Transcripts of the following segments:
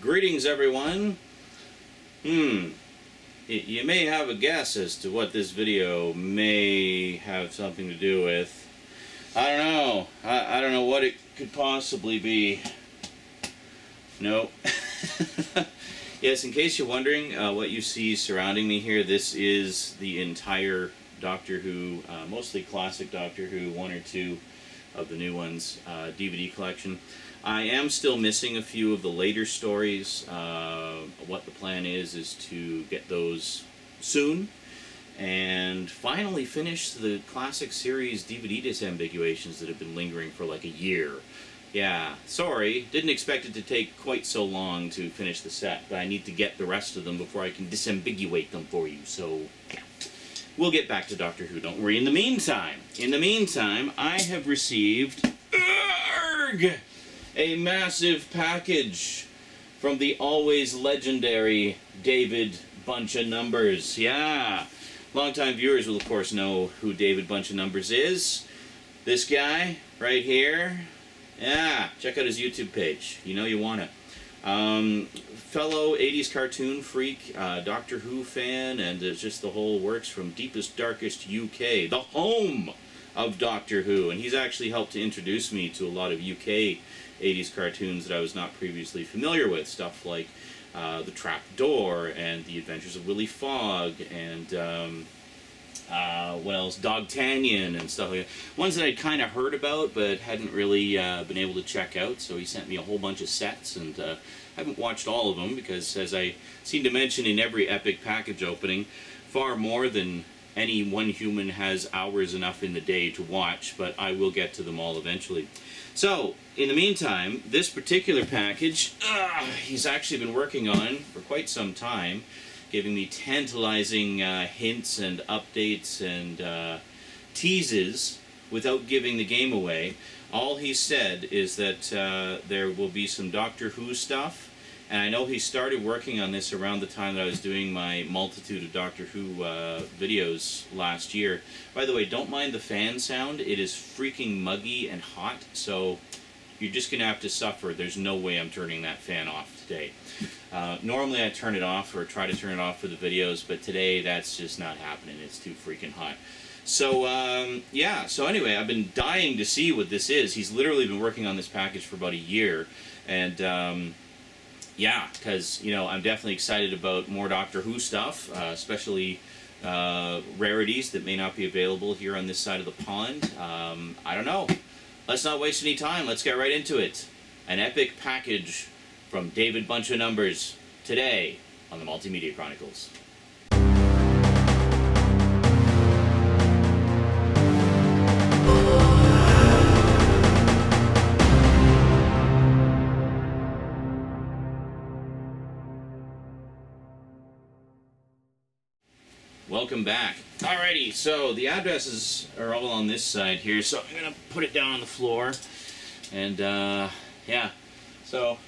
Greetings, everyone. You may have a guess as to what this video may have something to do with. I don't know. I don't know what it could possibly be. No. Yes, in case you're wondering, what you see surrounding me here, this is the entire Doctor Who, mostly classic Doctor Who, one or two of the new ones, DVD collection. I am still missing a few of the later stories. What the plan is to get those soon and finally finish the classic series DVD disambiguations that have been lingering for like a year. Yeah, sorry, didn't expect it to take quite so long to finish the set, but I need to get the rest of them before I can disambiguate them for you, so yeah. We'll get back to Doctor Who, don't worry. In the meantime, I have received a massive package from the always legendary David Bunch of Numbers. Yeah, longtime viewers will of course know who David Bunch of Numbers is. This guy right here. Yeah, check out his YouTube page. You know you want it. Fellow 80s cartoon freak, Doctor Who fan, and just the whole works from deepest, darkest UK, the home of Doctor Who. And he's actually helped to introduce me to a lot of UK 80s cartoons that I was not previously familiar with. Stuff like The Trapdoor and The Adventures of Willy Fogg and what else? Dogtanian and stuff like that. Ones that I'd kind of heard about but hadn't really been able to check out. So he sent me a whole bunch of sets, and I haven't watched all of them because, as I seem to mention in every epic package opening, far more than any one human has hours enough in the day to watch, but I will get to them all eventually. So, in the meantime, this particular package, he's actually been working on for quite some time, giving me tantalizing hints and updates and teases without giving the game away. All he said is that there will be some Doctor Who stuff, and I know he started working on this around the time that I was doing my multitude of Doctor Who videos last year. By the way, don't mind the fan sound. It is freaking muggy and hot, so you're just going to have to suffer. There's no way I'm turning that fan off today. Normally I turn it off or try to turn it off for the videos, but today that's just not happening. It's too freaking hot. So, yeah, so anyway, I've been dying to see what this is. He's literally been working on this package for about a year, and yeah, because, you know, I'm definitely excited about more Doctor Who stuff, especially rarities that may not be available here on this side of the pond. I don't know. Let's not waste any time. Let's get right into it. An epic package from David Bunch of Numbers today on the Multimedia Chronicles. Welcome back. Alrighty, so the addresses are all on this side here, so I'm going to put it down on the floor. And, yeah, so,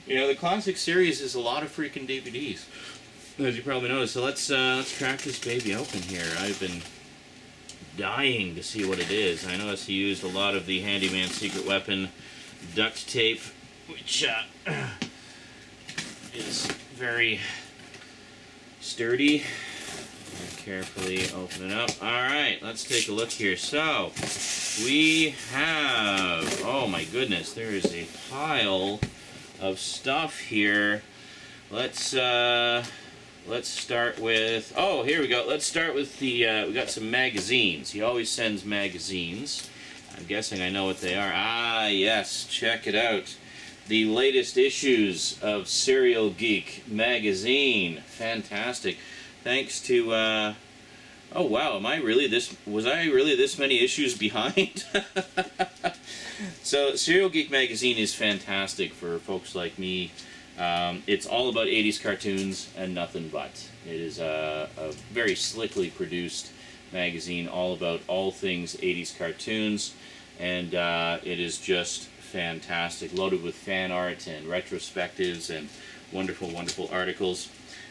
you know, the classic series is a lot of freaking DVDs, as you probably noticed. So let's crack this baby open here. I've been dying to see what it is. I noticed he used a lot of the Handyman Secret Weapon duct tape, which is very sturdy. Carefully open it up. Alright, let's take a look here. So, we have, oh my goodness, there is a pile of stuff here. Let's start with, oh, here we go. Let's start with the, we got some magazines. He always sends magazines. I'm guessing I know what they are. Ah, yes, check it out. The latest issues of Serial Geek magazine. Fantastic. Thanks to, oh wow, was I really this many issues behind? So, Serial Geek magazine is fantastic for folks like me. It's all about 80s cartoons and nothing but. It is a very slickly produced magazine, all about all things 80s cartoons, and it is just fantastic, loaded with fan art and retrospectives and wonderful, wonderful articles.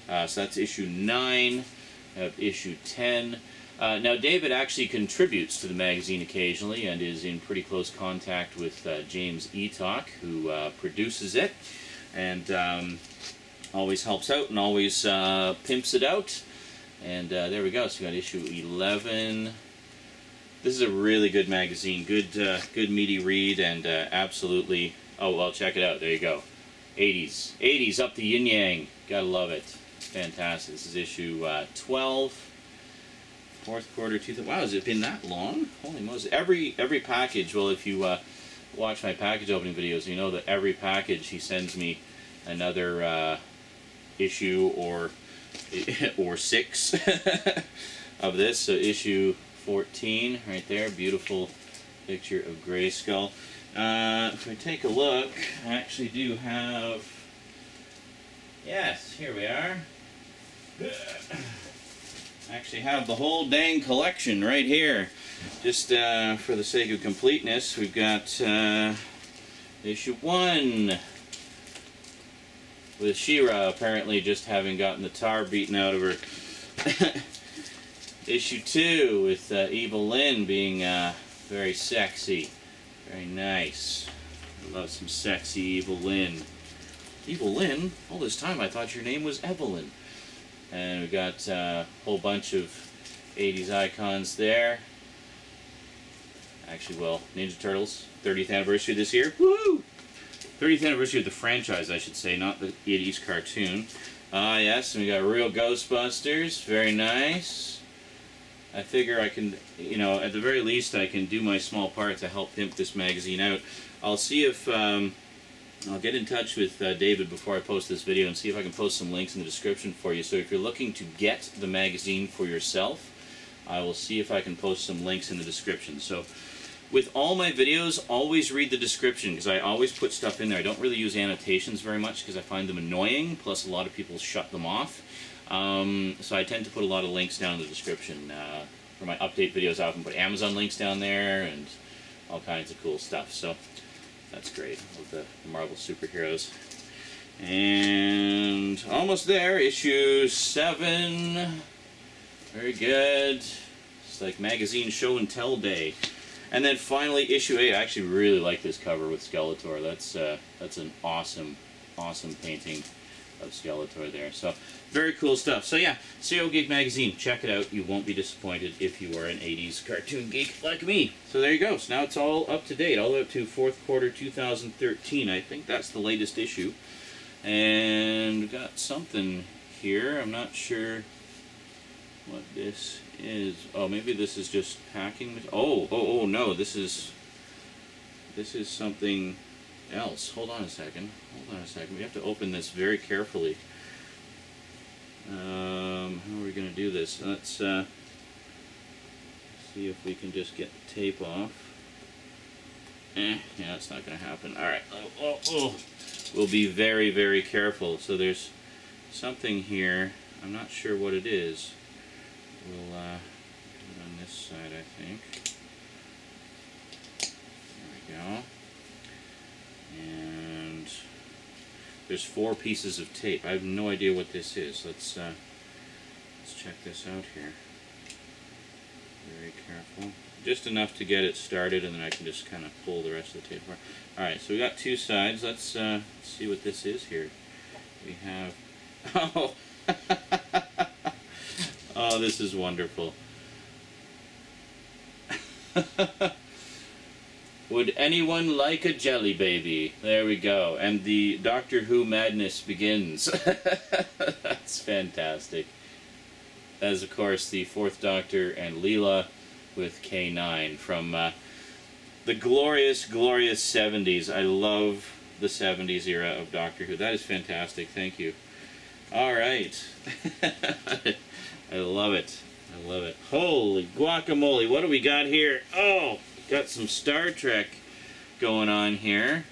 So that's issue 9. I have issue 10. Now, David actually contributes to the magazine occasionally and is in pretty close contact with James Etalk, who produces it, and always helps out and always pimps it out. And there we go. So we got issue 11. This is a really good magazine. Good meaty read, and absolutely... Oh, well, check it out. There you go. 80s. 80s up the yin-yang. Gotta love it. Fantastic. This is issue 12. Fourth quarter, 2000. Wow, has it been that long? Holy Moses. Every package, well, if you watch my package opening videos, you know that every package he sends me another issue or 6 of this. So issue 14 right there, beautiful picture of Grayskull. If we take a look, I actually do have, yes, here we are. I actually have the whole dang collection right here. Just for the sake of completeness, we've got issue 1 with She-Ra apparently just having gotten the tar beaten out of her. Issue 2 with Evil Lynn being very sexy. Very nice. I love some sexy Evil Lynn. Evil Lynn? All this time I thought your name was Evelyn. And we got a whole bunch of 80s icons there. Actually, well, Ninja Turtles, 30th anniversary this year. Woo! 30th anniversary of the franchise, I should say, not the 80s cartoon. Yes, and we got Real Ghostbusters. Very nice. I figure I can, you know, at the very least I can do my small part to help pimp this magazine out. I'll see if, I'll get in touch with David before I post this video and see if I can post some links in the description for you. So if you're looking to get the magazine for yourself, I will see if I can post some links in the description. So with all my videos, always read the description, because I always put stuff in there. I don't really use annotations very much because I find them annoying, plus a lot of people shut them off. So I tend to put a lot of links down in the description. For my update videos, I often put Amazon links down there and all kinds of cool stuff. So that's great. I love the Marvel superheroes. And almost there, issue 7. Very good. It's like magazine show and tell day. And then finally, issue 8. I actually really like this cover with Skeletor. That's an awesome, awesome painting of Skeletor there. So, very cool stuff. So yeah, CO Geek Magazine. Check it out. You won't be disappointed if you are an 80s cartoon geek like me. So there you go. So now it's all up to date. All the way up to fourth quarter 2013. I think that's the latest issue. And we got something here. I'm not sure what this is. Oh, maybe this is just packing. Oh no, this is something else. Hold on a second. We have to open this very carefully. How are we going to do this? Let's see if we can just get the tape off. Yeah, it's not going to happen. Alright. We'll be very, very careful. So there's something here. I'm not sure what it is. We'll do it on this side, I think. There we go. And there's 4 pieces of tape. I have no idea what this is. Let's check this out here. Very careful. Just enough to get it started, and then I can just kind of pull the rest of the tape apart. Alright, so we got 2 sides. Let's see what this is here. We have... Oh! Oh, this is wonderful. Would anyone like a jelly baby? There we go. And the Doctor Who madness begins. That's fantastic. As, of course, the 4th Doctor and Leela with K9 from the glorious, glorious 70s. I love the 70s era of Doctor Who. That is fantastic. Thank you. All right. I love it. I love it. Holy guacamole. What do we got here? Oh, got some Star Trek going on here.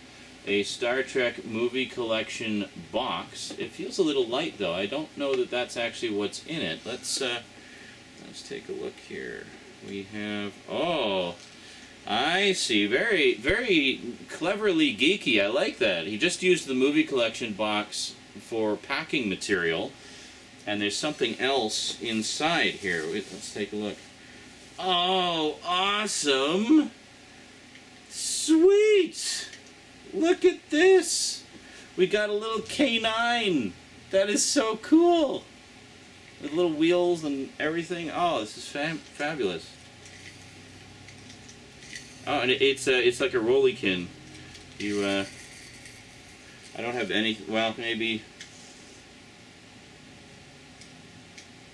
A Star Trek movie collection box. It feels a little light, though. I don't know that that's actually what's in it. Let's take a look here. We have... Oh, I see. Very, very cleverly geeky. I like that. He just used the movie collection box for packing material. And there's something else inside here. Let's take a look. Oh, awesome. Sweet. Look at this. We got a little canine. That is so cool. With little wheels and everything. Oh, this is fabulous. Oh, and it's like a rollykin. I don't have any. Well, maybe.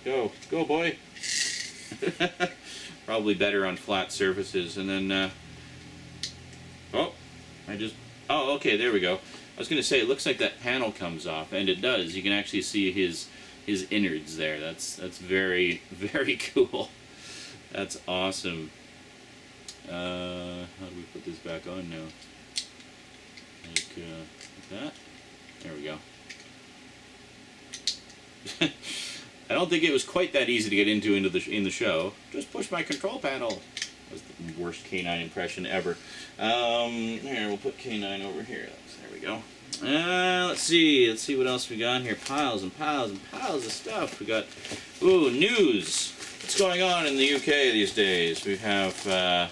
Go, boy. Probably better on flat surfaces. And then, oh, okay, there we go. I was gonna say it looks like that panel comes off, and it does. You can actually see his innards there. That's very, very cool. That's awesome. How do we put this back on now? Like that. There we go. I don't think it was quite that easy to get in the show. Just push my control panel. That was the worst canine impression ever. Here, we'll put canine over here. There we go. Let's see what else we got here. Piles and piles and piles of stuff. We got, news. What's going on in the UK these days? We have, I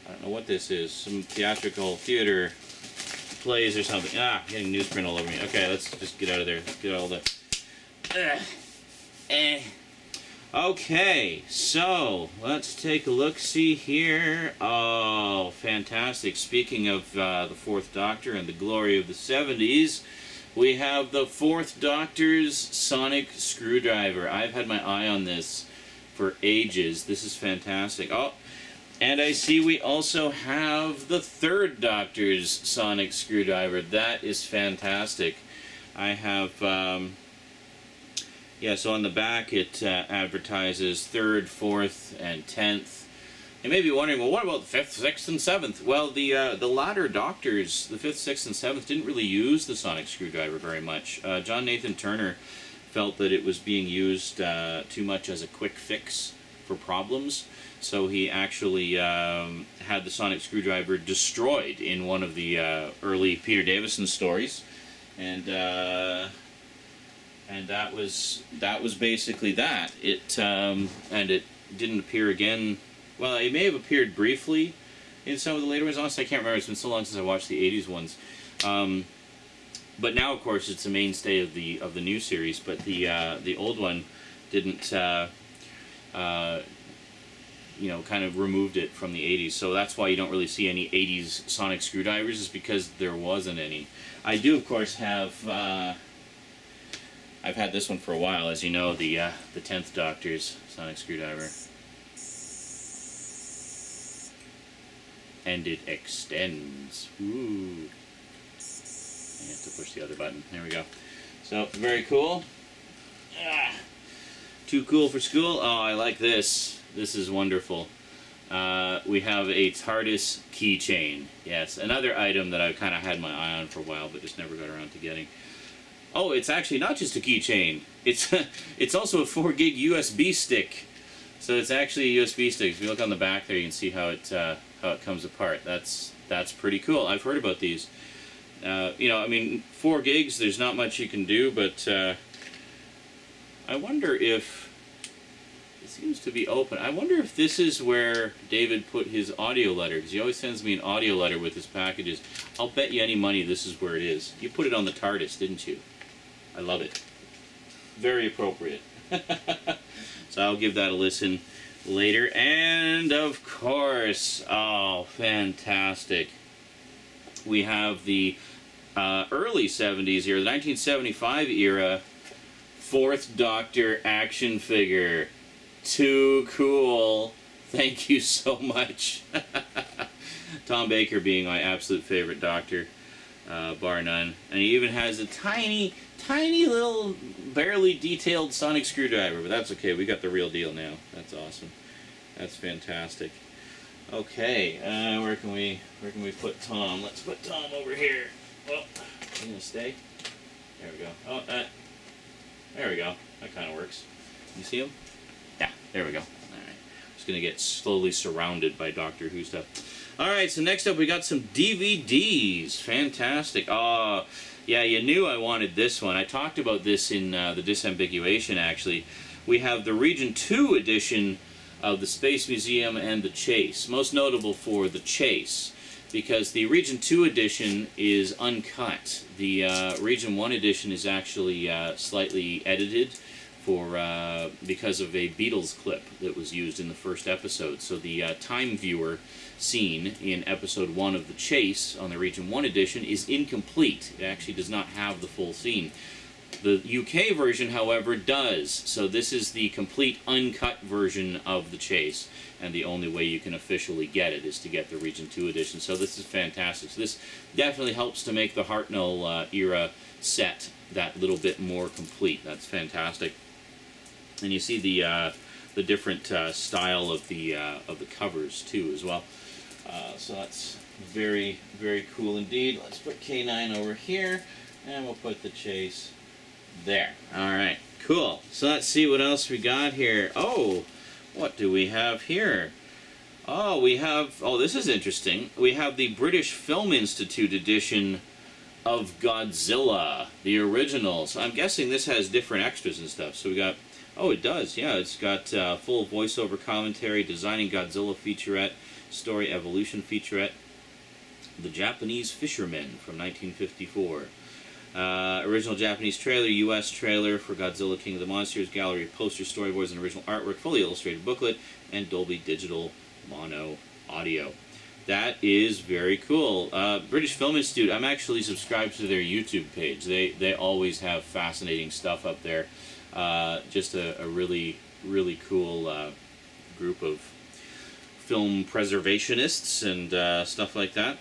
don't know what this is. Some theatrical theater plays or something. Getting newsprint all over me. Okay, let's just get out of there. Get all the... Okay, so let's take a look-see here. Oh, fantastic. Speaking of the Fourth Doctor and the glory of the 70s, we have the Fourth Doctor's sonic screwdriver. I've had my eye on this for ages. This is fantastic. Oh, and I see we also have the Third Doctor's sonic screwdriver. That is fantastic. I have... so on the back it advertises 3rd, 4th, and 10th. You may be wondering, well, what about the 5th, 6th, and 7th? Well, the latter Doctors, the 5th, 6th, and 7th, didn't really use the sonic screwdriver very much. John Nathan Turner felt that it was being used too much as a quick fix for problems, so he actually had the sonic screwdriver destroyed in one of the early Peter Davison stories, and that was basically that. It and it didn't appear again. Well, it may have appeared briefly in some of the later ones. Honestly, I can't remember. It's been so long since I watched the '80s ones. But now, of course, it's a mainstay of the new series. But the old one didn't. Kind of removed it from the '80s. So that's why you don't really see any '80s sonic screwdrivers, is because there wasn't any. I do, of course, have. I've had this one for a while, as you know, the 10th Doctor's sonic screwdriver. And it extends. Ooh. I have to push the other button. There we go. So, very cool. Too cool for school? Oh, I like this. This is wonderful. We have a TARDIS keychain. Yes, another item that I've kind of had my eye on for a while, but just never got around to getting. Oh, it's actually not just a keychain. It's also a 4 gig USB stick. So it's actually a USB stick. If you look on the back there, you can see how it comes apart. That's pretty cool. I've heard about these. 4 gigs. There's not much you can do, but I wonder if it seems to be open. I wonder if this is where David put his audio letter, because he always sends me an audio letter with his packages. I'll bet you any money this is where it is. You put it on the TARDIS, didn't you? I love it. Very appropriate. So I'll give that a listen later. And of course, oh, fantastic. We have the early 70s era, the 1975 era, Fourth Doctor action figure. Too cool. Thank you so much. Tom Baker being my absolute favorite Doctor, bar none. And he even has a tiny little, barely detailed sonic screwdriver, but that's okay. We got the real deal now. That's awesome. That's fantastic. Okay, where can we put Tom? Let's put Tom over here. Well, you gonna stay? There we go. Oh, there we go. That kind of works. You see him? Yeah, there we go. All right. Just gonna get slowly surrounded by Doctor Who stuff. Alright, so next up we got some DVDs. Fantastic. Yeah, you knew I wanted this one. I talked about this in the Disambiguation, actually. We have the Region 2 edition of the Space Museum and the Chase. Most notable for the Chase, because the Region 2 edition is uncut. The Region 1 edition is actually slightly edited because of a Beatles clip that was used in the first episode. So the time viewer scene in episode 1 of The Chase on the Region 1 edition is incomplete. It actually does not have the full scene. The UK version, however, does. So this is the complete uncut version of The Chase, and the only way you can officially get it is to get the Region 2 edition. So this is fantastic. So this definitely helps to make the Hartnell era set that little bit more complete. That's fantastic. And you see the different style of the covers too as well. So that's very, very cool indeed. Let's put K9 over here, and we'll put the Chase there. Alright, cool. So let's see what else we got here. Oh, what do we have here? Oh, we have, this is interesting. We have the British Film Institute edition of Godzilla, the original. So I'm guessing this has different extras and stuff. So we got, it does, yeah. It's got full voiceover commentary, Designing Godzilla featurette, Story Evolution featurette, The Japanese Fishermen from 1954. Original Japanese trailer, U.S. trailer for Godzilla King of the Monsters, gallery of posters, storyboards, and original artwork, fully illustrated booklet, and Dolby Digital Mono Audio. That is very cool. British Film Institute, I'm actually subscribed to their YouTube page. They always have fascinating stuff up there. Just a really, really cool group of film preservationists and stuff like that.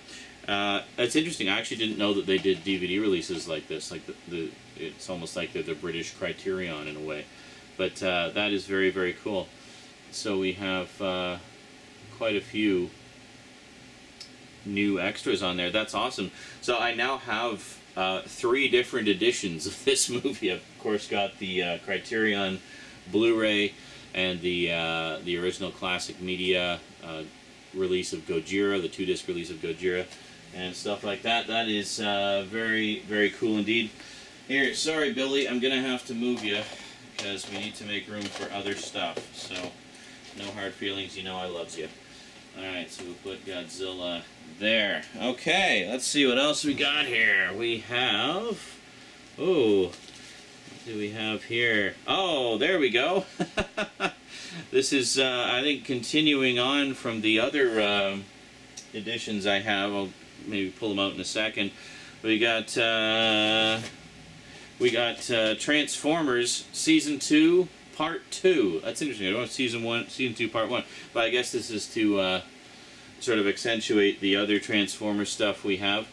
It's interesting. I actually didn't know that they did DVD releases like this. Like it's almost like they're the British Criterion in a way. But that is very, very cool. So we have quite a few new extras on there. That's awesome. So I now have 3 different editions of this movie. I've, of course, got the Criterion Blu-ray and the original classic media release of Gojira, the 2-disc release of Gojira, and stuff like that. That is very, very cool indeed. Here, sorry, Billy, I'm going to have to move you because we need to make room for other stuff. So, no hard feelings. You know I loves you. Alright, so we'll put Godzilla there. Okay, let's see what else we got here. We have... what do we have here? Oh, there we go. This is, I think, continuing on from the other editions I have. I'll maybe pull them out in a second. We got Transformers Season 2, Part 2. That's interesting. I don't know Season 2, Part 1. But I guess this is to sort of accentuate the other Transformers stuff we have.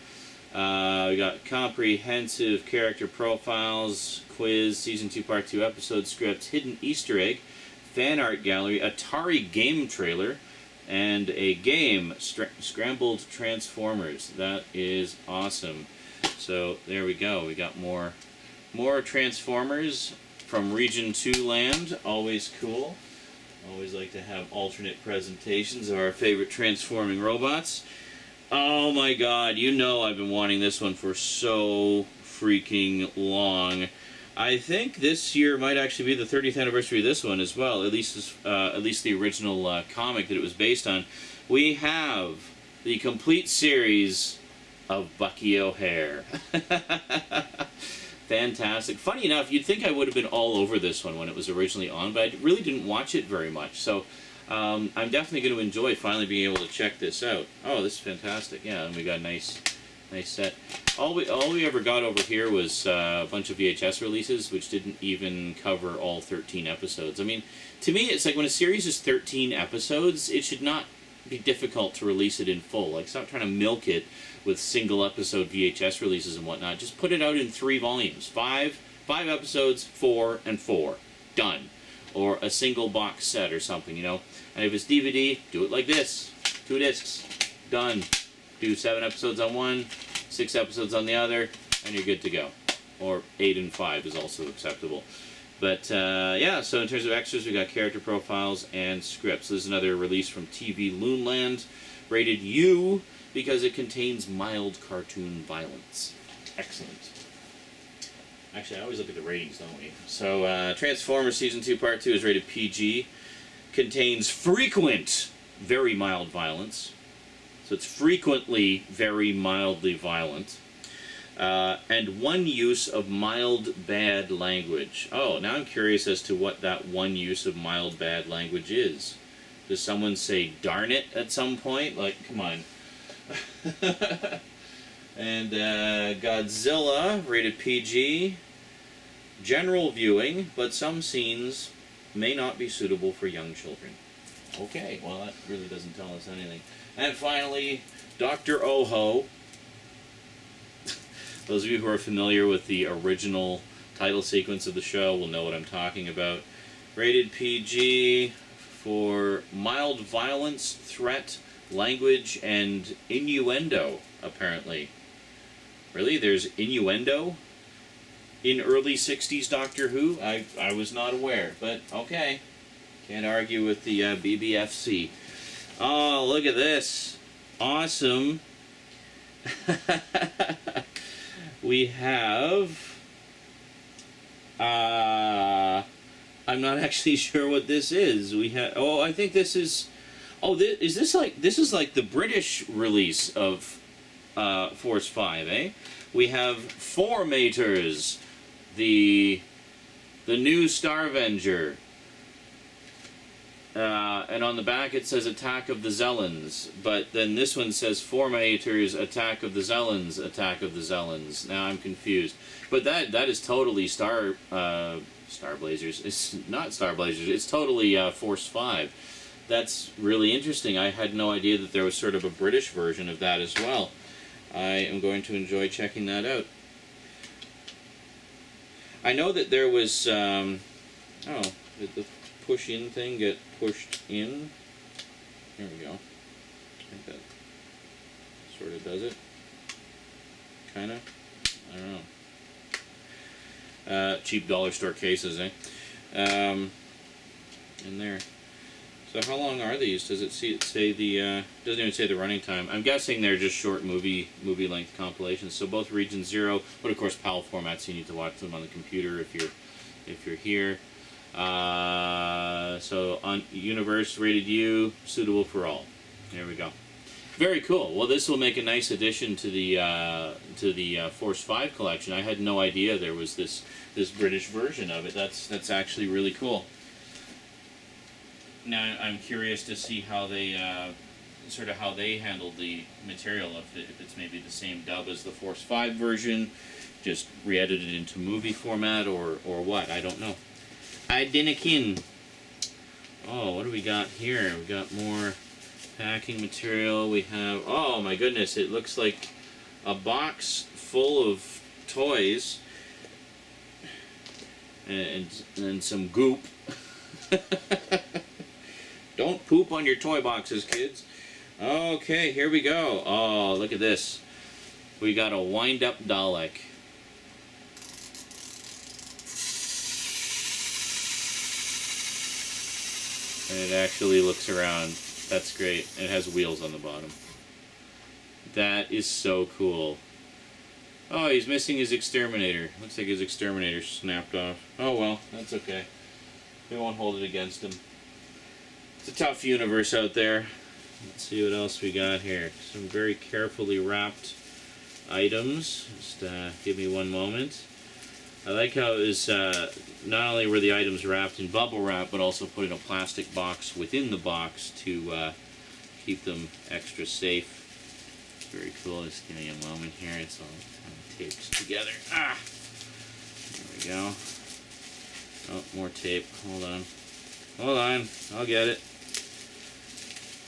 We got comprehensive character profiles, quiz, Season 2, Part 2 episode scripts, hidden Easter egg, fan art gallery, Atari game trailer, and a game, Scrambled Transformers. That is awesome. So there we go. We got more Transformers from Region 2 land. Always cool. Always like to have alternate presentations of our favorite transforming robots. Oh my god, you know I've been wanting this one for so freaking long. I think this year might actually be the 30th anniversary of this one as well, at least the original comic that it was based on. We have the complete series of Bucky O'Hare. Fantastic. Funny enough, you'd think I would have been all over this one when it was originally on, but I really didn't watch it very much. So I'm definitely going to enjoy finally being able to check this out. Oh, this is fantastic. Yeah, and we got a nice set. All we ever got over here was a bunch of VHS releases, which didn't even cover all 13 episodes. I mean, to me, it's like when a series is 13 episodes, it should not be difficult to release it in full. Like, stop trying to milk it with single episode VHS releases and whatnot. Just put it out in 3 volumes. 5 episodes, 4 and 4. Done. Or a single box set or something, you know. And if it's DVD, do it like this. 2 discs. Done. Do 7 episodes on one, 6 episodes on the other, and you're good to go. Or 8 and 5 is also acceptable. But yeah, so in terms of extras, we got character profiles and scripts. This is another release from TV Loonland, rated U because it contains mild cartoon violence. Excellent. Actually, I always look at the ratings, don't we? So Transformers Season 2 Part 2 is rated PG. Contains frequent, very mild violence. So it's frequently very mildly violent. And one use of mild bad language. Oh, now I'm curious as to what that one use of mild bad language is. Does someone say darn it at some point? Like, come on. And Godzilla, rated PG. General viewing, but some scenes may not be suitable for young children. Okay, well that really doesn't tell us anything. And finally, Dr. Oho. Those of you who are familiar with the original title sequence of the show will know what I'm talking about. Rated PG for mild violence, threat, language, and innuendo, apparently. Really? There's innuendo in early 60s Doctor Who? I was not aware, but okay. Can't argue with the BBFC. Oh, look at this. Awesome. We have... I'm not actually sure what this is. We have... Oh, I think this is... Oh, is this like... This is like the British release of Force 5, eh? We have Formators, the new Starvenger. And on the back it says Attack of the Zellans, but then this one says Formators, Attack of the Zellans, Attack of the Zellans. Now I'm confused. But that is totally Star Blazers. It's not Star Blazers, it's totally Force 5. That's really interesting. I had no idea that there was sort of a British version of that as well. I am going to enjoy checking that out. I know that there was, did the push-in thing get pushed in? There we go. I think that sort of does it. Kind of. I don't know. Cheap dollar store cases, eh? In there. So how long are these? Does it say the doesn't even say the running time. I'm guessing they're just short movie length compilations. So both Region 0, but of course PAL formats, you need to watch them on the computer if you're here. So on Universe rated U, suitable for all. There we go. Very cool. Well, this will make a nice addition to the Force 5 collection. I had no idea there was this British version of it. That's actually really cool. Now I'm curious to see how they how they handled the material. If it's maybe the same dub as the Force 5 version, just re-edited into movie format, or what? I don't know. I dinna kin. Oh, what do we got here? We got more packing material. We have, oh my goodness, it looks like a box full of toys and some goop. Don't poop on your toy boxes, kids. Okay, here we go. Oh, look at this. We got a wind-up Dalek. And it actually looks around. That's great. And it has wheels on the bottom. That is so cool. Oh, he's missing his exterminator. Looks like his exterminator snapped off. Oh well, that's okay. We won't hold it against him. It's a tough universe out there. Let's see what else we got here. Some very carefully wrapped items. Just give me one moment. I like how it was, not only were the items wrapped in bubble wrap, but also put in a plastic box within the box to keep them extra safe. Very cool. Just give me a moment here. It's all kind of taped together. Ah! There we go. Oh, more tape. Hold on. Hold on. I'll get it.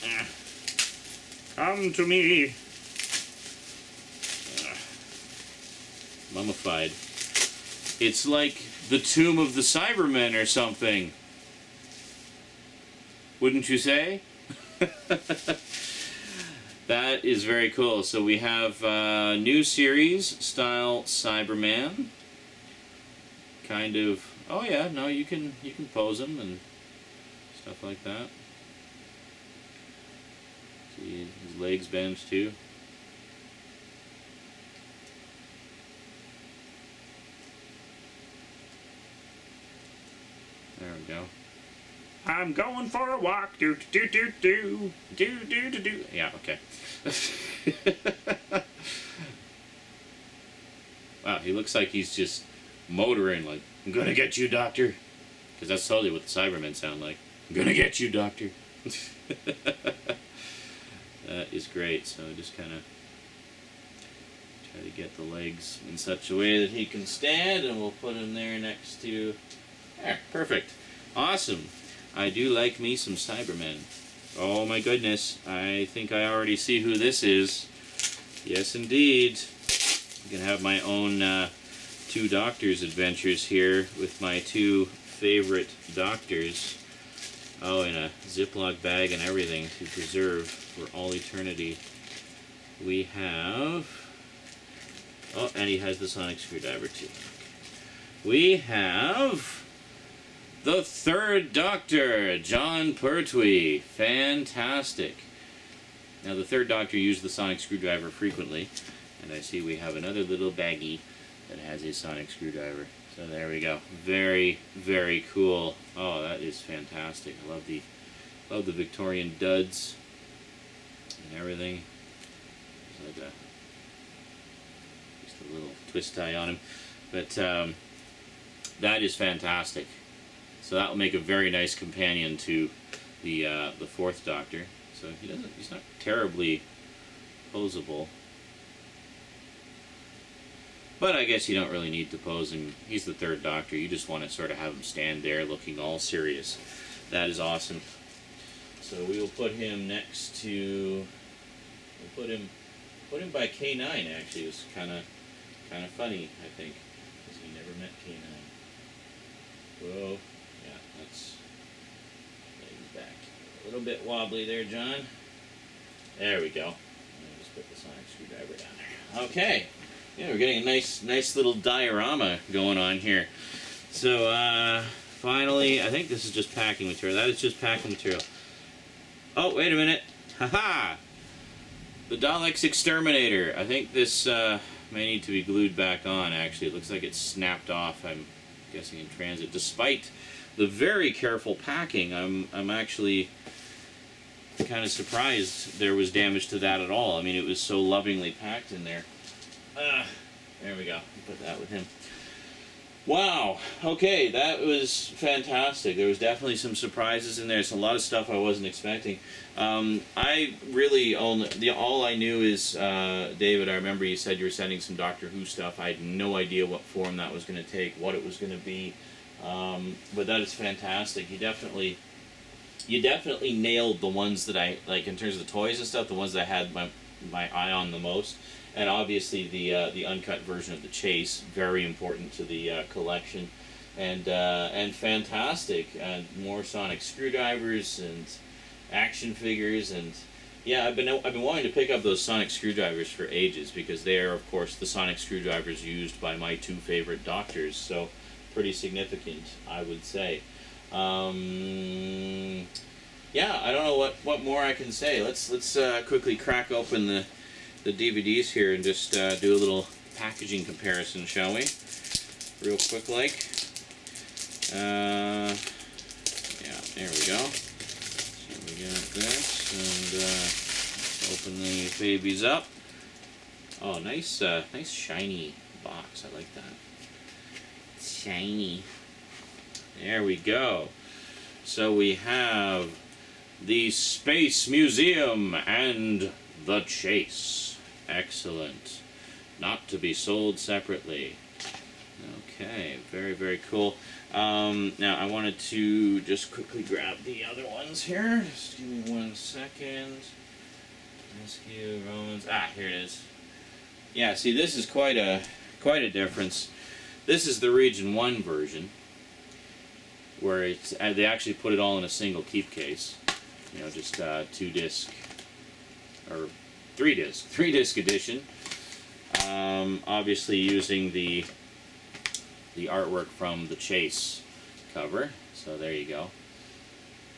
Ah. Come to me. Ah. Mummified. It's like the tomb of the Cybermen or something. Wouldn't you say? That is very cool. So we have new series style Cyberman. Kind of, Oh yeah, no, you can pose him and stuff like that. See his legs bend too. There we go. I'm going for a walk. Do do do do do do do do. Yeah, okay. Wow, he looks like he's just motoring like, I'm gonna get you, doctor. Because that's totally what the Cybermen sound like. I'm gonna get you, doctor. That is great. So just kind of try to get the legs in such a way that he can stand, and we'll put him there next to... There, perfect. Awesome. I do like me some Cybermen. Oh my goodness. I think I already see who this is. Yes, indeed. I'm going to have my own two doctors adventures here with my two favorite doctors. Oh, in a Ziploc bag and everything to preserve for all eternity. We have... Oh, and he has the sonic screwdriver too. We have... the third Doctor, John Pertwee. Fantastic. Now, the third Doctor used the sonic screwdriver frequently, and I see we have another little baggie that has a sonic screwdriver. So there we go. Very, very cool. Oh, that is fantastic. I love the Victorian duds and everything. There's like just a little twist tie on him, but that is fantastic. So that will make a very nice companion to the fourth Doctor. So he's not terribly posable. But I guess you don't really need to pose him. He's the third Doctor. You just want to sort of have him stand there looking all serious. That is awesome. So we will put him next to... We'll put him by K9, actually. It was kind of funny, I think, because he never met K9. Whoa. Yeah, that's... Legs back. A little bit wobbly there, John. There we go. Let me just put the sonic screwdriver down there. Okay. Yeah, we're getting a nice little diorama going on here. So, finally, I think this is just packing material. That is just packing material. Oh, wait a minute. Haha! The Daleks Exterminator. I think this may need to be glued back on, actually. It looks like it's snapped off, I'm guessing, in transit. Despite the very careful packing, I'm actually kind of surprised there was damage to that at all. I mean, it was so lovingly packed in there. There we go. Put that with him. Wow. Okay, that was fantastic. There was definitely some surprises in there. It's a lot of stuff I wasn't expecting. I really all I knew is David. I remember you said you were sending some Doctor Who stuff. I had no idea what form that was going to take, what it was going to be. But that is fantastic. You definitely nailed the ones that I like in terms of the toys and stuff. The ones that I had my eye on the most. And obviously the uncut version of the Chase, very important to the collection, and fantastic. More sonic screwdrivers and action figures, and yeah, I've been wanting to pick up those sonic screwdrivers for ages because they are, of course, the sonic screwdrivers used by my two favorite Doctors. So pretty significant, I would say. Yeah, I don't know what more I can say. Let's quickly crack open the DVDs here and just do a little packaging comparison, shall we? Real quick like. Yeah, there we go. So we got this, and open the babies up. Oh, nice shiny box. I like that. Shiny. There we go. So we have the Space Museum and the Chase. Excellent. Not to be sold separately. Okay, very, very cool. Now, I wanted to just quickly grab the other ones here. Just give me 1 second. Rescue Romans. Here it is. Yeah, see, this is quite a difference. This is the Region 1 version, where they actually put it all in a single keep case. You know, just 2-disc, or 3-disc edition. Obviously using the the artwork from the Chase cover. So there you go.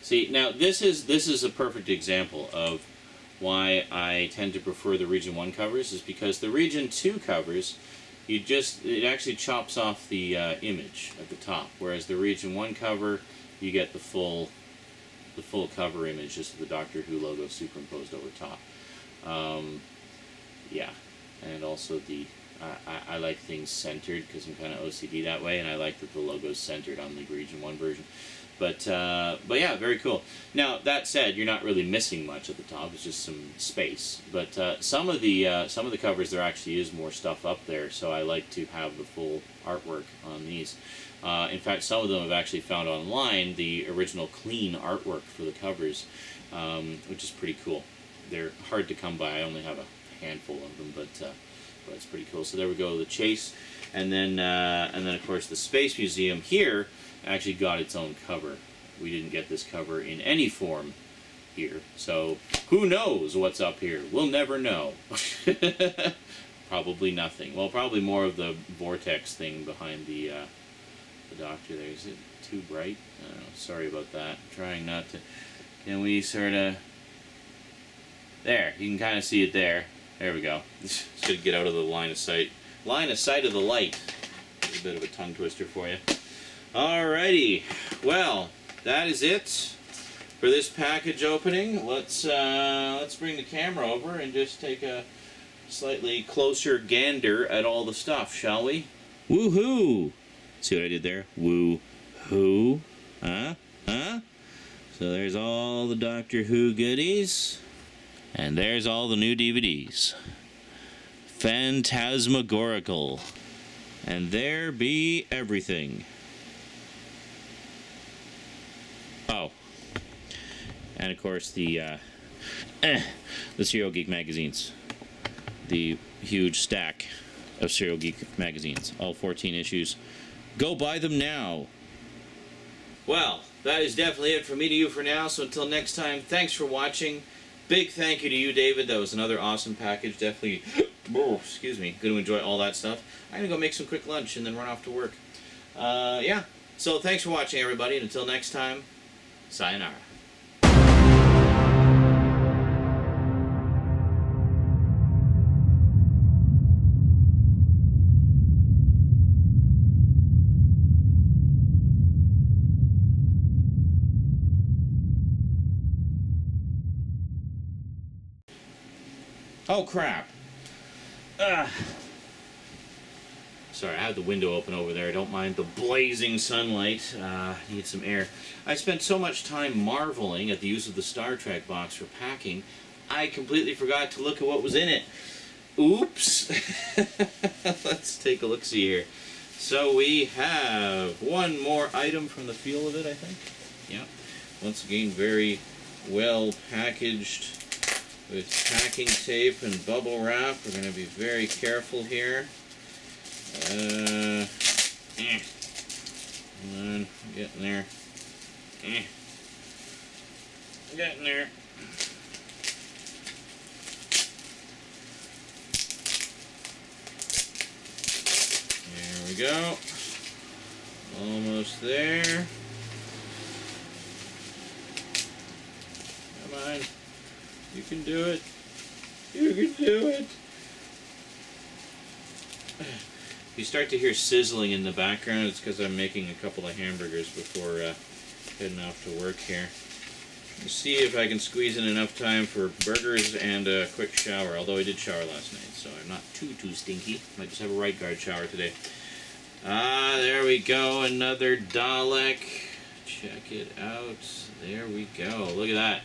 See, now this is a perfect example of why I tend to prefer the Region 1 covers, is because the Region 2 covers, it actually chops off the image at the top, whereas the Region 1 cover, you get the full cover image, just the Doctor Who logo superimposed over top. Yeah, and also I like things centered because I'm kind of OCD that way, and I like that the logo's centered on the Region 1 version. But yeah, very cool. Now, that said, you're not really missing much at the top. It's just some space. But some of the covers, there actually is more stuff up there, so I like to have the full artwork on these. In fact, some of them I've actually found online the original clean artwork for the covers, which is pretty cool. They're hard to come by. I only have a handful of them, but it's pretty cool. So there we go, the Chase, and then of course the Space Museum here actually got its own cover. We didn't get this cover in any form here, so who knows what's up here? We'll never know. Probably nothing. Well, probably more of the vortex thing behind the Doctor there. Is it too bright? I don't know. Sorry about that. I'm trying not to. Can we sort of... There, you can kind of see it there. There we go. Should get out of the line of sight. Line of sight of the light. A bit of a tongue twister for you. Alrighty, well, that is it for this package opening. Let's bring the camera over and just take a slightly closer gander at all the stuff, shall we? Woohoo! See what I did there? Woo-hoo. Huh? So there's all the Doctor Who goodies. And there's all the new DVDs. Phantasmagorical. And there be everything. Oh, and of course the Serial Geek magazines, the huge stack of Serial Geek magazines, all 14 issues. Go buy them now. Well, that is definitely it from me to you for now. So until next time, thanks for watching. Big thank you to you, David. That was another awesome package. Definitely, excuse me, going to enjoy all that stuff. I'm going to go make some quick lunch and then run off to work. Yeah. So thanks for watching, everybody. And until next time. Sayonara. Oh crap. Sorry, I have the window open over there. I don't mind the blazing sunlight. Need some air. I spent so much time marveling at the use of the Star Trek box for packing, I completely forgot to look at what was in it. Oops. Let's take a look-see here. So we have one more item from the feel of it, I think. Yeah. Once again, very well packaged with packing tape and bubble wrap. We're going to be very careful here. Come on, getting there. Getting there. There we go. Almost there. Come on. You can do it. You can do it. If you start to hear sizzling in the background, it's because I'm making a couple of hamburgers before heading off to work here. Let's see if I can squeeze in enough time for burgers and a quick shower, although I did shower last night, so I'm not too stinky. Might just have a right guard shower today. There we go, another Dalek. Check it out. There we go. Look at that.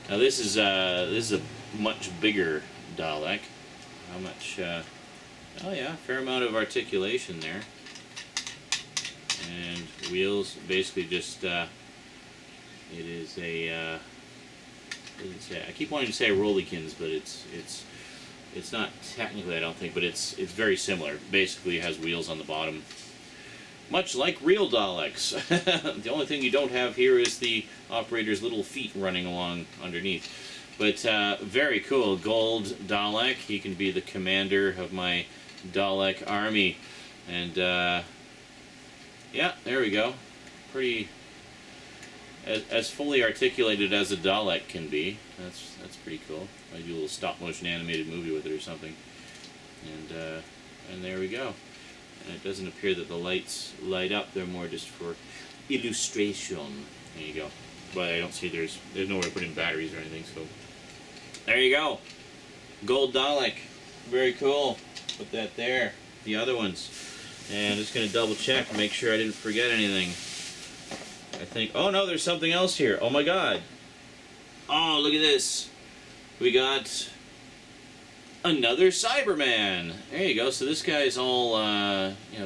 Now this is a much bigger Dalek. How much? Oh yeah, fair amount of articulation there. And wheels, basically just. It is a. What does it say? I keep wanting to say Rollikins, but it's not technically, I don't think, but it's very similar. Basically, it has wheels on the bottom, much like real Daleks. The only thing you don't have here is the operator's little feet running along underneath. But very cool, gold Dalek. He can be the commander of my Dalek army, and Yeah, there we go. Pretty as fully articulated as a Dalek can be. That's pretty cool. I do a little stop motion animated movie with it or something. And there we go. And it doesn't appear that the lights light up. They're more just for illustration. There you go. But I don't see there's nowhere to put in batteries or anything. So there you go. Gold Dalek. Very cool. Put that there. The other ones. And I'm just going to double check and make sure I didn't forget anything. I think, oh no, there's something else here. Oh my god. Oh, look at this. We got another Cyberman. There you go. So this guy's all,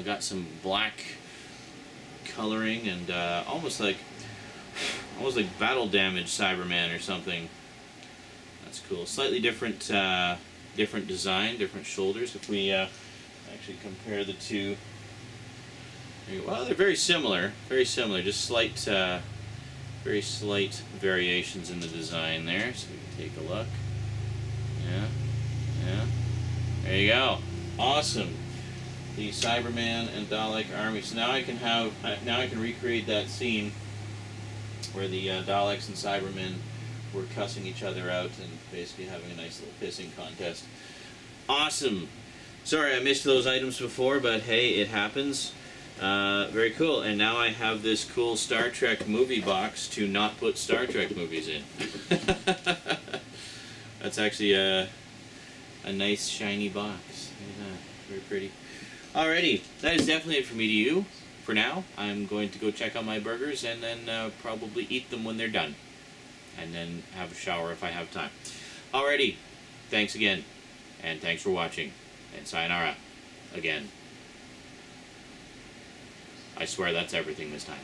got some black coloring and almost like battle damage Cyberman or something. That's cool. Slightly different design, different shoulders. If we actually compare the two, well, they're very similar. Very similar. Just very slight variations in the design there. So we can take a look. Yeah. There you go. Awesome. The Cyberman and Dalek army. So now I can recreate that scene where the Daleks and Cybermen were cussing each other out and basically having a nice little pissing contest. Awesome. Sorry I missed those items before, but hey, it happens. Very cool. And now I have this cool Star Trek movie box to not put Star Trek movies in. That's actually a nice shiny box. Very pretty. Alrighty, that is definitely it for me to you. For now, I'm going to go check on my burgers and then probably eat them when they're done. And then have a shower if I have time. Alrighty, thanks again. And thanks for watching. And sayonara. Again. I swear that's everything this time.